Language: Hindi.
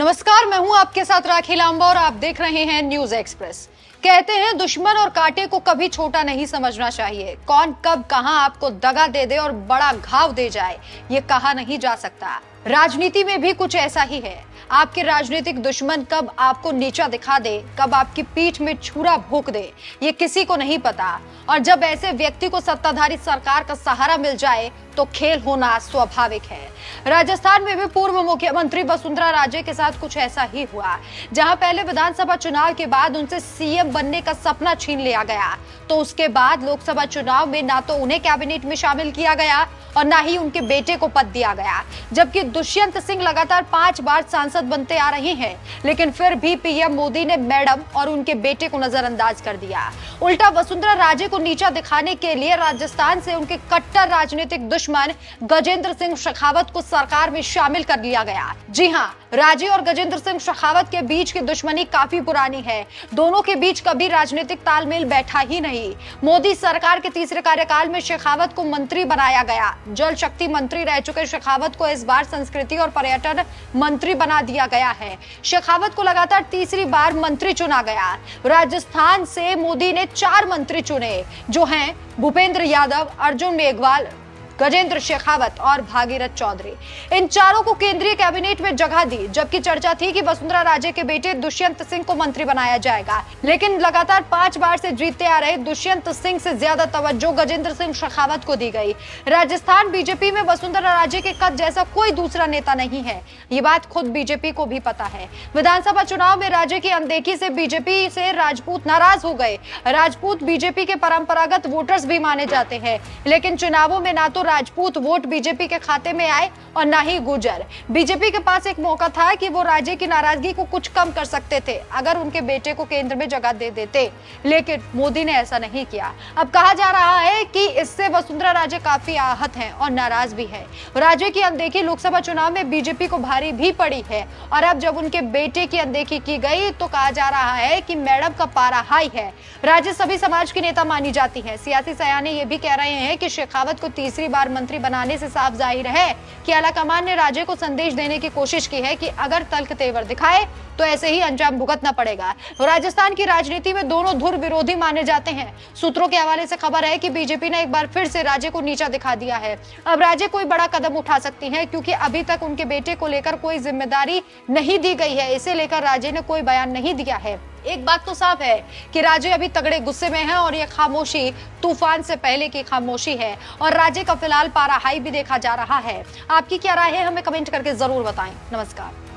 नमस्कार, मैं हूं आपके साथ राखी लांबा और आप देख रहे हैं न्यूज एक्सप्रेस। कहते हैं दुश्मन और कांटे को कभी छोटा नहीं समझना चाहिए। कौन कब कहां आपको दगा दे दे और बड़ा घाव दे जाए ये कहा नहीं जा सकता। राजनीति में भी कुछ ऐसा ही है। आपके राजनीतिक दुश्मन कब आपको नीचा दिखा दे, कब आपकी पीठ में छुरा भोंक दे, ये किसी को नहीं पता। और जब ऐसे व्यक्ति को सत्ताधारी सरकार का सहारा मिल जाए तो खेल होना स्वाभाविक है। राजस्थान में भी पूर्व मुख्यमंत्री वसुंधरा राजे के साथ कुछ ऐसा ही हुआ, जहां पहले विधानसभा चुनाव के बाद उनसे सीएम बनने का सपना छीन लिया गया, तो उसके बाद लोकसभा चुनाव में ना तो उन्हें कैबिनेट में शामिल किया गया और ना ही उनके बेटे को पद दिया गया। जबकि दुष्यंत सिंह लगातार 5 बार सांसद बनते आ रहे हैं, लेकिन फिर भी पीएम मोदी ने मैडम और उनके बेटे को नजरअंदाज कर दिया। उल्टा वसुंधरा राजे को नीचा दिखाने के लिए राजस्थान से उनके कट्टर राजनीतिक दुश्मन गजेंद्र सिंह शेखावत को सरकार में शामिल कर लिया गया। जी हां, राजे और गजेंद्र सिंह शेखावत के बीच की दुश्मनी काफी पुरानी है। दोनों के बीच कभी राजनीतिक तालमेल बैठा ही नहीं। मोदी सरकार के तीसरे कार्यकाल में शेखावत को मंत्री बनाया गया। जल शक्ति मंत्री रह चुके शेखावत को इस बार संस्कृति और पर्यटन मंत्री बना दिया गया है। शेखावत को लगातार तीसरी बार मंत्री चुना गया। राजस्थान से मोदी ने 4 मंत्री चुने, जो हैं भूपेंद्र यादव, अर्जुन मेघवाल, गजेंद्र शेखावत और भागीरथ चौधरी। इन चारों को केंद्रीय कैबिनेट में जगह दी, जबकि चर्चा थी कि वसुंधरा राजे के बेटे दुष्यंत सिंह को मंत्री बनाया जाएगा। लेकिन लगातार 5 बार से जीतते आ रहे दुष्यंत सिंह से ज्यादा तवज्जो गजेंद्र सिंह शेखावत को दी गई। राजस्थान बीजेपी में वसुंधरा राजे के कद जैसा कोई दूसरा नेता नहीं है, ये बात खुद बीजेपी को भी पता है। विधानसभा चुनाव में राजे की अनदेखी से बीजेपी से राजपूत नाराज हो गए। राजपूत बीजेपी के परंपरागत वोटर्स भी माने जाते हैं, लेकिन चुनावों में ना तो राजपूत वोट बीजेपी के खाते में आए और ना ही गुर्जर। बीजेपी के पास एक मौका था कि वो राजे की नाराजगी को कुछ कम कर सकते थे अगर उनके बेटे को केंद्र में जगह दे देते, लेकिन मोदी ने ऐसा नहीं किया। अब कहा जा रहा है कि इससे वसुंधरा राजे काफी आहत हैं और नाराज भी है। राजे की अनदेखी लोकसभा चुनाव में बीजेपी को भारी भी पड़ी है और अब जब उनके बेटे की अनदेखी की गई तो कहा जा रहा है कि मैडम का पारा हाई है। राजे सभी समाज की नेता मानी जाती है। सियासी सयाने ये भी कह रहे हैं कि शेखावत को तीसरी बार मंत्री बनाने से साफ जाहिर है कि आलाकमान ने राजे को संदेश देने की कोशिश की है कि अगर तल्ख तेवर दिखाए तो ऐसे ही अंजाम भुगतना पड़ेगा। राजस्थान की राजनीति में दोनों धुर विरोधी माने जाते हैं। सूत्रों के हवाले से खबर है कि बीजेपी ने एक बार फिर से राजे को नीचा दिखा दिया है। अब राजे कोई बड़ा कदम उठा सकती हैं, क्योंकि अभी तक उनके बेटे को लेकर कोई जिम्मेदारी नहीं दी गई है। इसे लेकर राजे ने कोई बयान नहीं दिया है। एक बात तो साफ है कि राजे अभी तगड़े गुस्से में है और ये खामोशी तूफान से पहले की खामोशी है और राजे का फिलहाल पारा हाई भी देखा जा रहा है। आपकी क्या राय है, हमें कमेंट करके जरूर बताएं। नमस्कार।